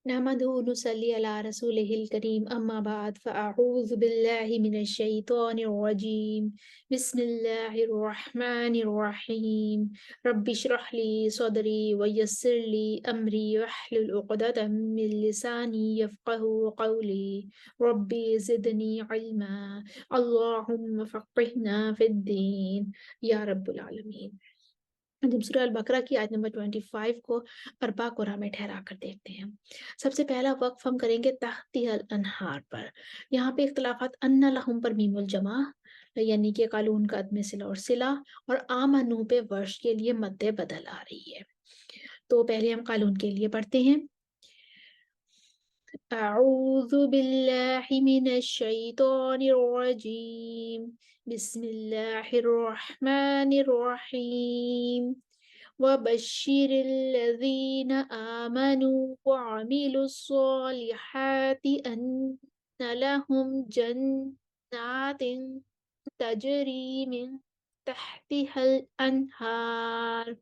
नहमदुहु व नुसल्ली अला रसूलिहिल करीम अम्मा बाद फ़अऊज़ु बिल्लाहि मिनश शैतानिर रजीम बिस्मिल्लाहिर रहमानिर रहीम रब्बिश्रह ली सदरी व यस्सिर ली अमरी वहलुल उक़दतम मिन लिसानी यफ़क़हू क़ौली रब्बी ज़िदनी इल्मा अल्लाहुम्मा फ़क़्हिना फ़िद्दीन या रब्बुल आलमीन। हम सूरह अल बकरा की आयत नंबर 25 को अरबा कोरा में ठहरा कर देखते हैं। सबसे पहला वक्फ हम करेंगे तहतिहल अनहार पर। यहाँ पे इख्तिलाफात अन्ना लहुम पर मीमुल जमा यानी कि कालून का अदम सिला और सिला, और आमनु पे वर्ष के लिए मद्दे बदल आ रही है। तो पहले हम कालून के लिए पढ़ते हैं। अऊज़ु बिल्लाहि मिनश शैतानिर रजीम बिस्मिल्लाहिर रहमानिर रहीम वबश्शिरिल्लज़ीन आमनू वअमिलुस्सॉलिहाति अन्न लहुम जन्नातिन तजरी मिन तहतिहल अनहार।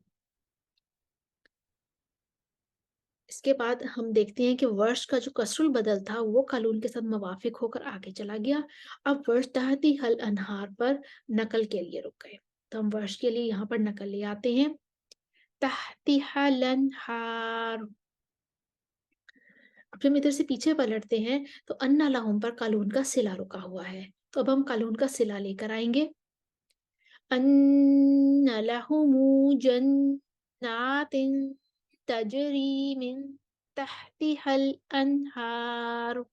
इसके बाद हम देखते हैं कि वर्ष का जो कसरुल बदल था वो कालून के साथ मुवाफिक होकर आगे चला गया। अब वर्ष तहती हल अनहार पर नकल के लिए रुक गए। तो हम वर्ष के लिए यहाँ पर नकल ले आते हैं। तहती हल अनहार। अब जब हम इधर से पीछे पलटते हैं तो अन्ना लाहुम पर कालून का सिला रुका हुआ है। तो अब हम कालून का सिला लेकर आएंगे। अन्ना लहुमु जन्नातिन तजरी मिन तहतिहल अनहार।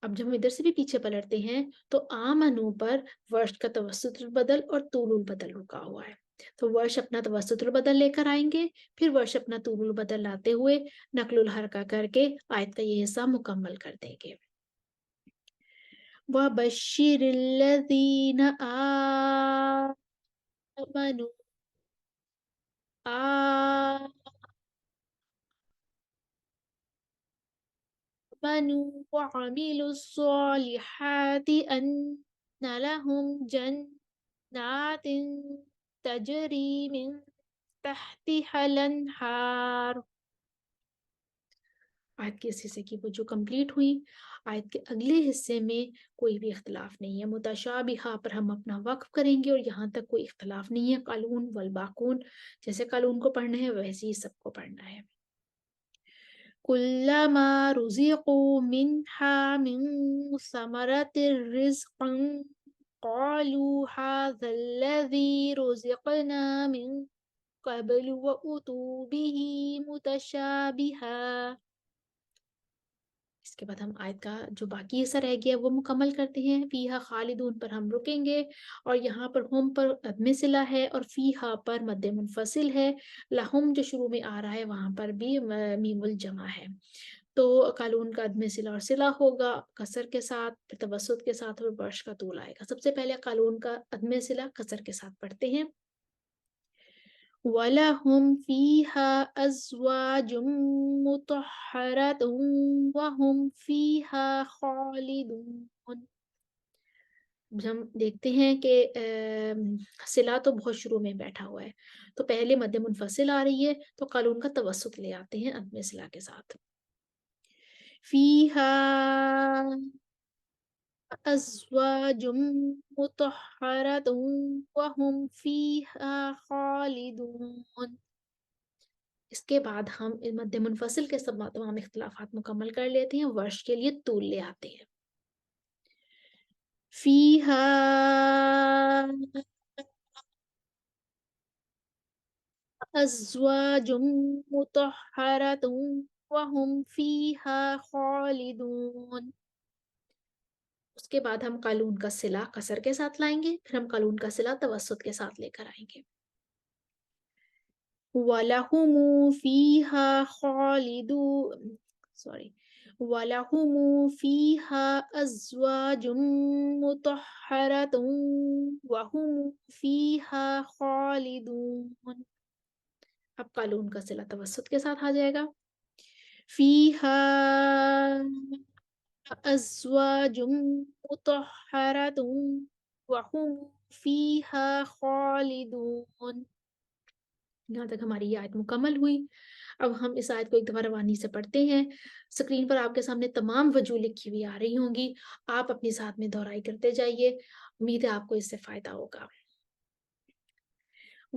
अब जब हम इधर से भी पीछे पलटते हैं तो आमनु पर वर्ष का तवस्सुतुल बदल और तूलुल बदल रुका हुआ है। तो वर्ष अपना तवस्सुतुल बदल लेकर आएंगे, फिर वर्ष अपना तूलुल बदल लाते हुए नकलुल हरका करके आयत का ये हिस्सा मुकम्मल कर देंगे। वबश्शिरिल्लज़ीन आमनु آمنوا وعملوا الصالحات أن لهم جنات تجري من تحتها الأنهار। आयत के इस हिस्से की वो जो कंप्लीट हुई। आयत के अगले हिस्से में कोई भी इख्तिलाफ नहीं है। मुतशाबिहा पर हम अपना वक्फ करेंगे और यहाँ तक कोई इख्तिलाफ नहीं है। कालून वल बाकून, जैसे कालून को पढ़ना है वैसे ही सबको पढ़ना है। कुल्लमा रुज़िक़ू मिन्हा मिन समरतिर रिज़्क़न क़ालू हाज़ल्लज़ी रुज़िक़ना मिन क़ब्लु व उतू बिही मुतशाबिहा। इसके बाद हम आयत का जो बाकी हिस्सा रह गया वो मुकम्मल करते हैं। फीहा खालिदून पर हम रुकेंगे और यहाँ पर हुम पर अदमे सिला है और फीहा पर मद्दे मुनफसिल है। लहुम जो शुरू में आ रहा है वहां पर भी मीमुल जमा है। तो कालून का अदमे सिला और सिला होगा कसर के साथ, फिर तवस्सुत के साथ और वर्ष का तूल आएगा। सबसे पहले कालून का अदमे सिला कसर के साथ पढ़ते हैं। वलहुम फीहा अज़वाजुम मुतहहरतुम वहुम फीहा खालिदून। हम देखते हैं कि सिला तो बहुत शुरू में बैठा हुआ है, तो पहले मद्दे मुनफसिल आ रही है तो कालून का तवस्सुत ले आते हैं अदमे सिला के साथ। फीहा अज़वाजुम मुतहहरतुम वहुम फीहा खालिदून। इसके बाद हम मद्दे मुनफसिल के सब तमाम इख्तिलाफात मुकम्मल कर लेते हैं। वर्ष के लिए तूल ले आते हैं। फीहा अज़वाजुम मुतहहरतुम वहुम फीहा खालिदून। उसके बाद हम कालून का सिला कसर के साथ लाएंगे, फिर हम कालून का सिला तवस्सुत के साथ लेकर आएंगे। वलहुमु फीहा खालिदू सॉरी वलहुमु फीहा अज़वाजुम मुतहहरतुम वहुम फीहा खालिदून। अब कालून का सिला तवस्सुत के साथ आ जाएगा। फीहा अज़वाजुम मुतहहरतुम वहुम फीहा खालिदून। یہاں تک ہماری یہ آیت مکمل ہوئی۔ اب ہم اس آیت کو ایک دفعہ روانی سے پڑھتے ہیں۔ اسکرین پر آپ کے سامنے تمام وجوہ لکھی ہوئی آ رہی ہوں گی، آپ اپنے ساتھ میں دہرائی کرتے جائیے، امید ہے آپ کو اس سے فائدہ ہوگا۔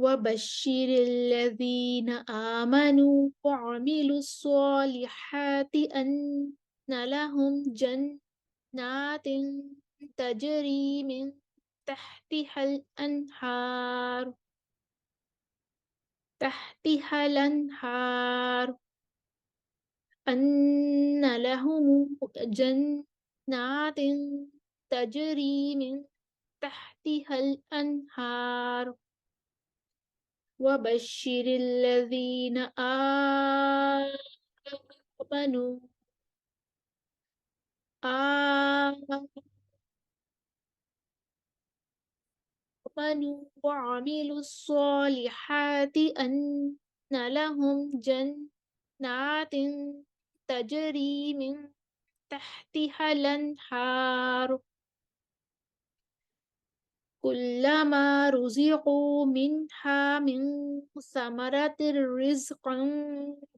وَبَشِّرِ الَّذِينَ آمَنُوا وَعَمِلُوا الصَّالِحَاتِ أَنَّ لَهُمْ جَنَّاتٍ تَجْرِي مِن تحتها الأنهار أن لهم جنات تجري من تحتها الأنهار وبشر الذين آمنوا وعملوا الصالحات أن لهم جنات تجري من تحتها الأنهار كلما رزقوا منها من ثمرة رزقا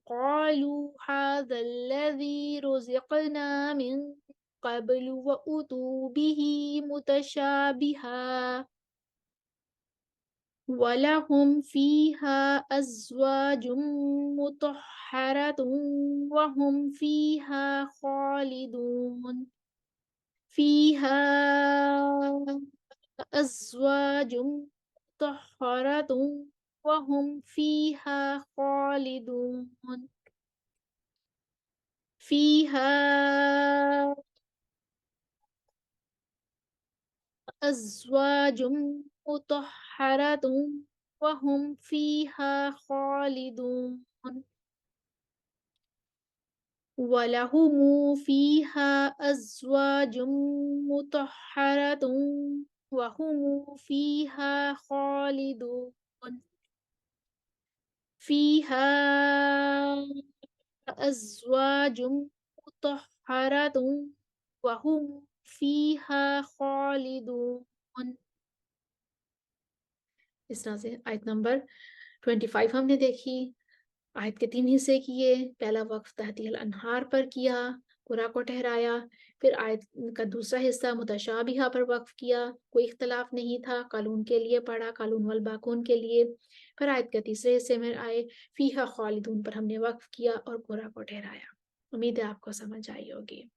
قالوا هذا الذي رزقنا من قبل وأتوا به متشابها وَلَهُمْ فِيهَا أَزْوَاجٌ مُطَهَّرَةٌ وَهُمْ فِيهَا خَالِدُونَ فِيهَا أَزْوَاجٌ مُطَهَّرَةٌ وَهُمْ فِيهَا خَالِدُونَ فِيهَا أزواج مطهرة وهم فيها خالدون ولهم فيها أزواج مطهرة وهم فيها خالدون فيها أزواج مطهرة وهم فيها خالدون۔ اس طرح سے آیت نمبر 25 ہم نے دیکھی۔ آیت کے 3 حصے کیے، پہلا وقف تحتی الانہار پر کیا، قرآن کو ٹھہرایا، پھر آیت کا دوسرا حصہ متشابہہ پر وقف کیا، کوئی اختلاف نہیں تھا، قالون کے لیے پڑھا، قالون والباقون کے لیے، پھر آیت کے تیسرے حصے میں آئے فیہا خالدون پر ہم نے وقف کیا اور قرآن کو ٹھہرایا۔ امید ہے آپ کو سمجھ آئی ہوگی۔